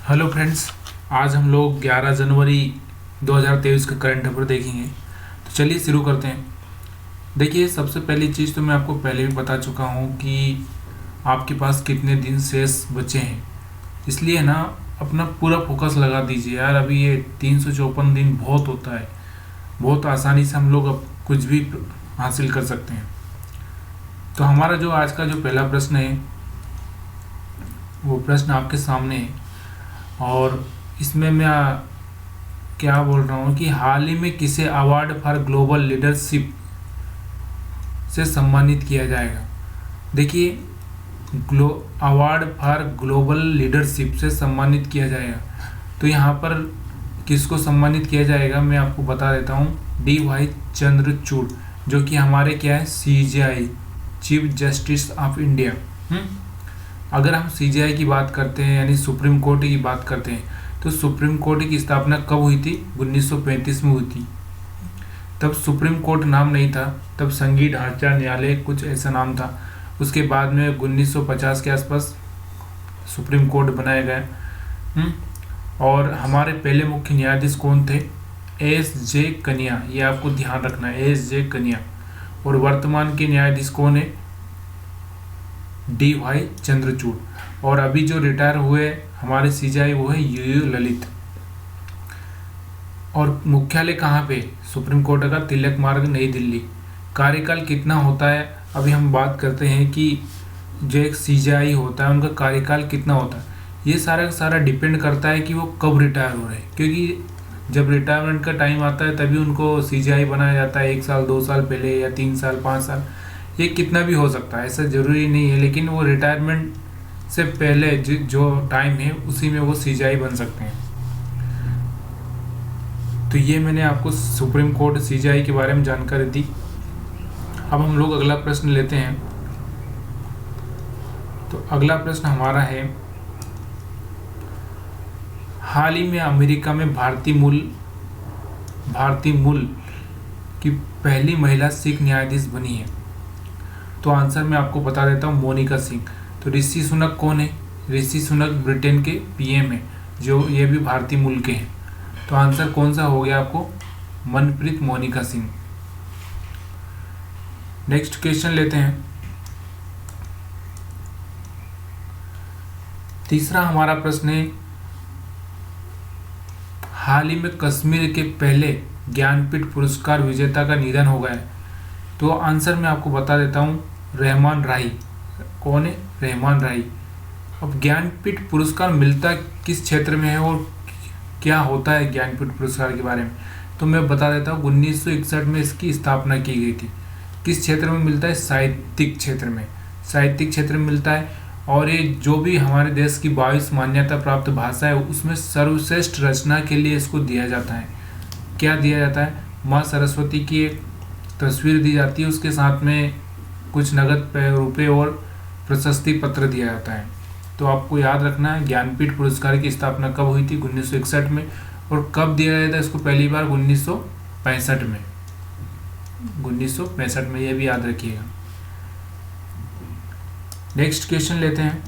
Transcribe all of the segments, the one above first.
Hello friends, आज हम लोग 11 जनवरी 2023 का करंट अफेयर देखेंगे। तो चलिए शुरू करते हैं। देखिए, सबसे पहली चीज़ तो मैं आपको पहले भी बता चुका हूँ कि आपके पास कितने दिन शेष बचे हैं। इसलिए ना अपना पूरा फोकस लगा दीजिए यार। अभी ये 354 दिन बहुत होता है, बहुत आसानी से हम लोग अब कुछ भी हासिल कर सकते हैं। तो हमारा जो आज का जो पहला प्रश्न है वो प्रश्न आपके सामने है, और इसमें मैं क्या बोल रहा हूँ कि हाल ही में किसे अवार्ड फॉर ग्लोबल लीडरशिप से सम्मानित किया जाएगा। देखिए, अवार्ड फॉर ग्लोबल लीडरशिप से सम्मानित किया जाएगा, तो यहाँ पर किसको सम्मानित किया जाएगा मैं आपको बता देता हूँ। DY चंद्रचूड़, जो कि हमारे क्या है, CJI chief justice of India. अगर हम CJI की बात करते हैं यानी सुप्रीम कोर्ट की बात करते हैं, तो सुप्रीम कोर्ट की स्थापना कब हुई थी? 1935 में हुई थी। तब सुप्रीम कोर्ट नाम नहीं था, तब संघीय ढांचा न्यायालय कुछ ऐसा नाम था। उसके बाद में 1950 के आसपास सुप्रीम कोर्ट बनाया गया। और हमारे पहले मुख्य न्यायाधीश कौन थे? SJ कन्या, ये आपको ध्यान रखना है, SJ कन्या। और वर्तमान के न्यायाधीश कौन है? DY चंद्रचूड़। और अभी जो रिटायर हुए हमारे CJI वो है UU ललित। और मुख्यालय कहाँ पे? सुप्रीम कोर्ट का तिलक मार्ग, नई दिल्ली। कार्यकाल कितना होता है? अभी हम बात करते हैं कि जो एक CJI होता है उनका कार्यकाल कितना होता है। ये सारा का सारा डिपेंड करता है कि वो कब रिटायर हो रहे हैं, क्योंकि जब रिटायरमेंट का टाइम आता है तभी उनको CJI बनाया जाता है। 1 साल 2 साल पहले, या 3 साल 5 साल, ये कितना भी हो सकता है, ऐसा ज़रूरी नहीं है। लेकिन वो रिटायरमेंट से पहले जो टाइम है उसी में वो CJI बन सकते हैं। तो ये मैंने आपको सुप्रीम कोर्ट CJI के बारे में जानकारी दी। अब हम लोग अगला प्रश्न लेते हैं। तो अगला प्रश्न हमारा है, हाल ही में अमेरिका में भारतीय मूल की पहली महिला सिख न्यायाधीश बनी है। तो आंसर मैं आपको बता देता हूँ, मोनिका सिंह। तो ऋषि सुनक कौन है? ऋषि सुनक ब्रिटेन के PM है, जो ये भी भारतीय मूल के हैं। तो आंसर कौन सा हो गया आपको? मनप्रीत मोनिका सिंह। नेक्स्ट क्वेश्चन लेते हैं। तीसरा हमारा प्रश्न है, हाल ही में कश्मीर के पहले ज्ञानपीठ पुरस्कार विजेता का निधन हो गया है। तो आंसर मैं आपको बता देता हूँ, रहमान राही। कौन है? रहमान राही। अब ज्ञानपीठ पुरस्कार मिलता किस क्षेत्र में है और क्या होता है ज्ञानपीठ पुरस्कार के बारे में, तो मैं बता देता हूँ। 1961 में इसकी स्थापना की गई थी। किस क्षेत्र में मिलता है? साहित्यिक क्षेत्र में। साहित्यिक क्षेत्र में मिलता है। और ये जो भी हमारे देश की 22 मान्यता प्राप्त भाषा है उसमें सर्वश्रेष्ठ रचना के लिए इसको दिया जाता है। क्या दिया जाता है? माँ सरस्वती की एक तस्वीर दी जाती है, उसके साथ में कुछ नगद रुपये और प्रशस्ति पत्र दिया जाता है। तो आपको याद रखना है, ज्ञानपीठ पुरस्कार की स्थापना कब हुई थी? 1961 में। और कब दिया गया था इसको पहली बार? 1965 में। 1965 में, ये भी याद रखिएगा। नेक्स्ट क्वेश्चन लेते हैं।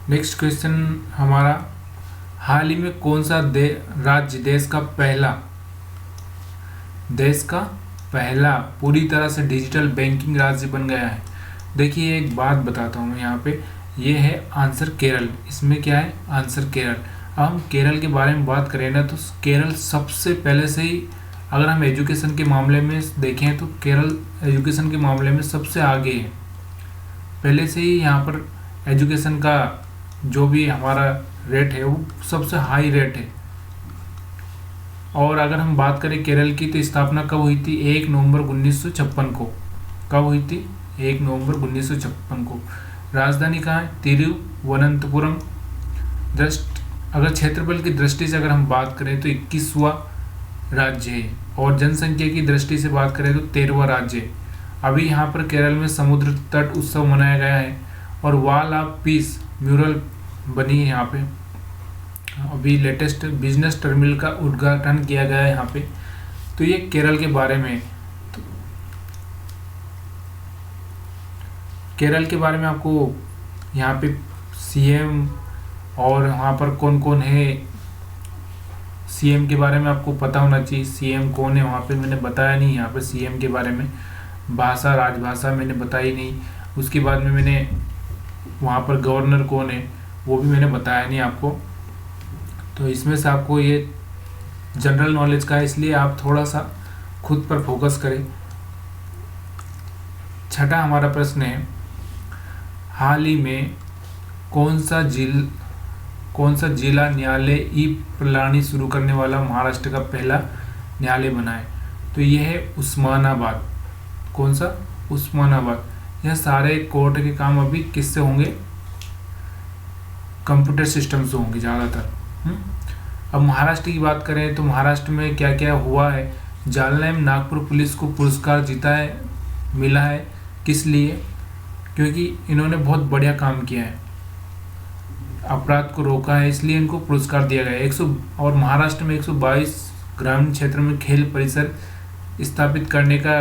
नेक्स्ट क्वेश्चन हमारा, हाल ही में कौन सा राज्य देश का पहला पूरी तरह से डिजिटल बैंकिंग राज्य बन गया है? देखिए, एक बात बताता हूँ यहाँ पे, ये है आंसर केरल। इसमें क्या है? आंसर केरल। अब हम केरल के बारे में बात करें ना, तो केरल सबसे पहले से ही, अगर हम एजुकेशन के मामले में देखें तो केरल एजुकेशन के मामले में सबसे आगे है। पहले से ही यहाँ पर एजुकेशन का जो भी हमारा रेट है वो सबसे हाई रेट है। और अगर हम बात करें केरल की, तो स्थापना कब हुई थी? 1 नवंबर 1956 को। कब हुई थी? 1 नवंबर 1956 को। राजधानी कहाँ है? तिरुवनंतपुरम। अगर क्षेत्रफल की दृष्टि से अगर हम बात करें तो 21वां राज्य है, और जनसंख्या की दृष्टि से बात करें तो 13वां राज्य है। अभी यहाँ पर केरल में समुद्र तट उत्सव मनाया गया है, और वॉल ऑफ पीस म्यूरल बनी है यहाँ पे। अभी लेटेस्ट बिजनेस टर्मिनल का उद्घाटन किया गया है यहाँ पे। तो ये केरल के बारे में। केरल के बारे में आपको यहाँ पे सीएम और वहाँ पर कौन कौन है, सीएम के बारे में आपको पता होना चाहिए। सीएम कौन है वहाँ पे मैंने बताया नहीं, यहाँ पे सीएम के बारे में। भाषा राजभाषा मैंने बताई नहीं। उसके बाद में मैंने वहाँ पर गवर्नर कौन है वो भी मैंने बताया नहीं आपको। तो इसमें से आपको ये जनरल नॉलेज का है, इसलिए आप थोड़ा सा खुद पर फोकस करें। छठा हमारा प्रश्न है, हाल ही में कौन सा जिला न्यायालय ई प्रणाली शुरू करने वाला महाराष्ट्र का पहला न्यायालय बना है? तो यह है उस्मानाबाद। कौन सा? उस्मानाबाद। यह सारे कोर्ट के काम अभी किससे होंगे? कंप्यूटर सिस्टम से होंगे ज़्यादातर। अब महाराष्ट्र की बात करें तो महाराष्ट्र में क्या क्या हुआ है। जालना एवं नागपुर पुलिस को पुरस्कार मिला है। किस लिए? क्योंकि इन्होंने बहुत बढ़िया काम किया है, अपराध को रोका है, इसलिए इनको पुरस्कार दिया गया है। 100 और महाराष्ट्र में 122 ग्रामीण क्षेत्र में खेल परिसर स्थापित करने का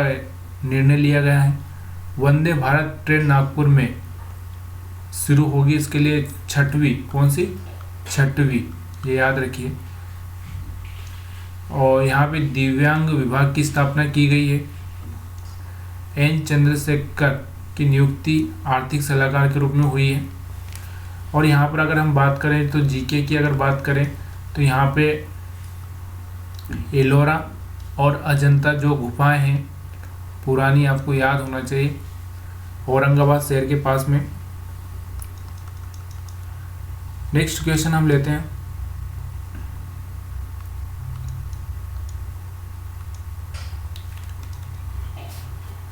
निर्णय लिया गया है। वंदे भारत ट्रेन नागपुर में शुरू होगी, इसके लिए छठवीं, कौन सी? छठवीं, ये याद रखिए। और यहाँ पे दिव्यांग विभाग की स्थापना की गई है। एन चंद्रशेखर की नियुक्ति आर्थिक सलाहकार के रूप में हुई है। और यहाँ पर अगर हम बात करें तो जीके की अगर बात करें तो यहाँ पे एलोरा और अजंता जो गुफाएं हैं पुरानी, आपको याद होना चाहिए, औरंगाबाद शहर के पास में। नेक्स्ट क्वेश्चन हम लेते हैं।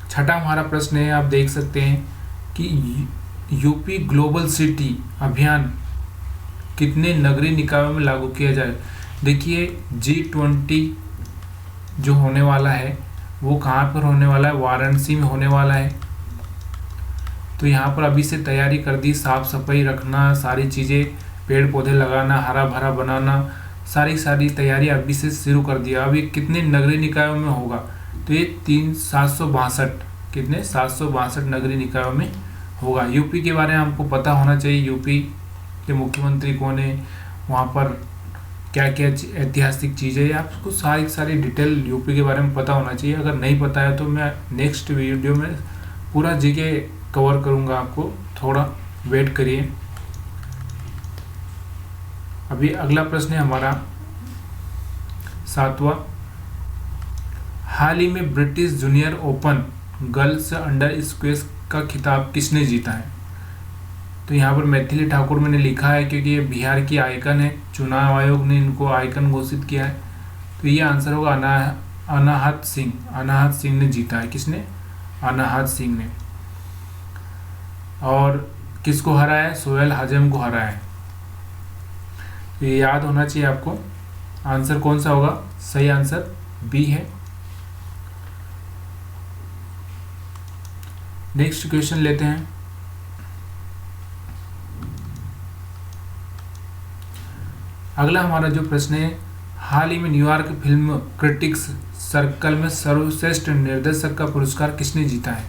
छठा हमारा प्रश्न है, आप देख सकते हैं कि यूपी ग्लोबल सिटी अभियान कितने नगरीय निकायों में लागू किया जाए? देखिए G20 जो होने वाला है वो कहाँ पर होने वाला है? वाराणसी में होने वाला है। तो यहाँ पर अभी से तैयारी कर दी, साफ सफाई रखना, सारी चीज़ें, पेड़ पौधे लगाना, हरा भरा बनाना, सारी तैयारी अभी से शुरू कर दिया। अभी कितने नगरीय निकायों में होगा? तो ये 762, कितने? 762 नगरीय निकायों में होगा। यूपी के बारे में आपको पता होना चाहिए, यूपी के मुख्यमंत्री कौन है, वहाँ पर क्या क्या ऐतिहासिक चीज़ें है, आपको सारी डिटेल यूपी के बारे में पता होना चाहिए। अगर नहीं पता है तो मैं नेक्स्ट वीडियो में पूरा जीके कवर करूँगा, आपको थोड़ा वेट करिए। अभी अगला प्रश्न है हमारा 7वां, हाल ही में British junior open girls under squash का खिताब किसने जीता है? तो यहाँ पर मैथिली ठाकुर मैंने लिखा है क्योंकि ये बिहार की आइकन है, चुनाव आयोग ने इनको आइकन घोषित किया है। तो ये आंसर होगा अनाहत सिंह। अनाहत सिंह ने जीता है। किसने? अनाहत सिंह ने। और किसको हरा है? सोहेल हजम को हरा है। तो ये याद होना चाहिए आपको। आंसर कौन सा होगा? सही आंसर बी है। नेक्स्ट क्वेश्चन लेते हैं। अगला हमारा जो प्रश्न है, हाल ही में न्यूयॉर्क फिल्म क्रिटिक्स सर्कल में सर्वश्रेष्ठ निर्देशक का पुरस्कार किसने जीता है?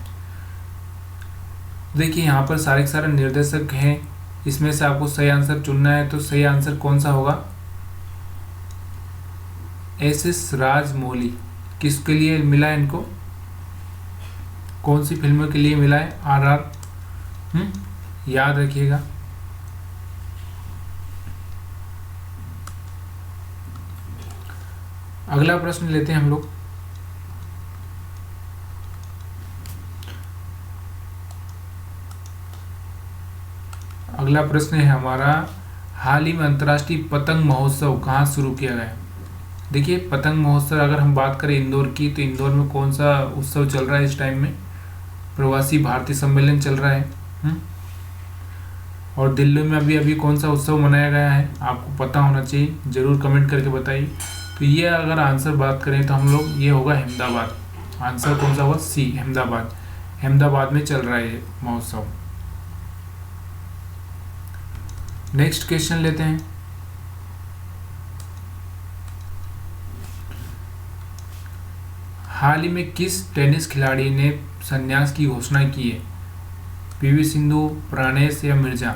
देखिए यहाँ पर सारे निर्देशक हैं, इसमें से आपको सही आंसर चुनना है। तो सही आंसर कौन सा होगा? एस राजमौली। किसके लिए मिला है इनको? कौन सी फिल्मों के लिए मिला है? RR, याद रखिएगा। अगला प्रश्न लेते हैं हम लोग। अगला प्रश्न है हमारा, हाल ही में अंतर्राष्ट्रीय पतंग महोत्सव कहाँ शुरू किया गया? देखिए पतंग महोत्सव अगर हम बात करें इंदौर की, तो इंदौर में कौन सा उत्सव चल रहा है इस टाइम में? प्रवासी भारतीय सम्मेलन चल रहा है। और दिल्ली में अभी कौन सा उत्सव मनाया गया है, आपको पता होना चाहिए, जरूर कमेंट करके बताइए। तो ये अगर आंसर बात करें तो हम लोग, ये होगा अहमदाबाद। आंसर कौन सा होगा? सी, अहमदाबाद। अहमदाबाद में चल रहा है ये महोत्सव। नेक्स्ट क्वेश्चन लेते हैं। हाल ही में किस टेनिस खिलाड़ी ने संन्यास की घोषणा की है? पीवी सिंधु, प्राणेश या मिर्जा?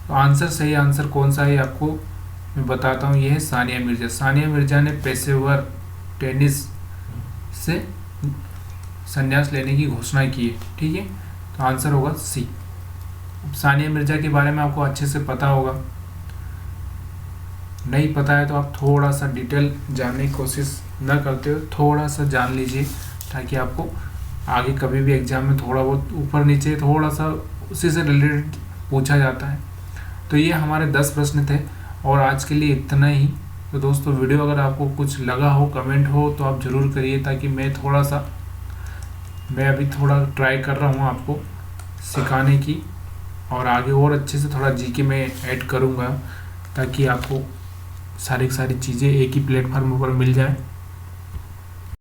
तो आंसर, सही आंसर कौन सा है आपको मैं बताता हूँ, ये है सानिया मिर्जा। सानिया मिर्जा ने पेशेवर टेनिस से संन्यास लेने की घोषणा की है। ठीक है, तो आंसर होगा सी। सानिया मिर्जा के बारे में आपको अच्छे से पता होगा, नहीं पता है तो आप थोड़ा सा डिटेल जानने की कोशिश न करते हो, थोड़ा सा जान लीजिए ताकि आपको आगे कभी भी एग्जाम में थोड़ा बहुत ऊपर नीचे थोड़ा सा उसी से रिलेटेड पूछा जाता है। तो ये हमारे 10 प्रश्न थे और आज के लिए इतना ही। तो दोस्तों वीडियो अगर आपको कुछ लगा हो, कमेंट हो तो आप ज़रूर करिए, ताकि मैं अभी थोड़ा ट्राई कर रहा हूँ आपको सिखाने की, और आगे और अच्छे से थोड़ा जीके में ऐड करूँगा ताकि आपको सारी चीज़ें एक ही प्लेटफार्म पर मिल जाए।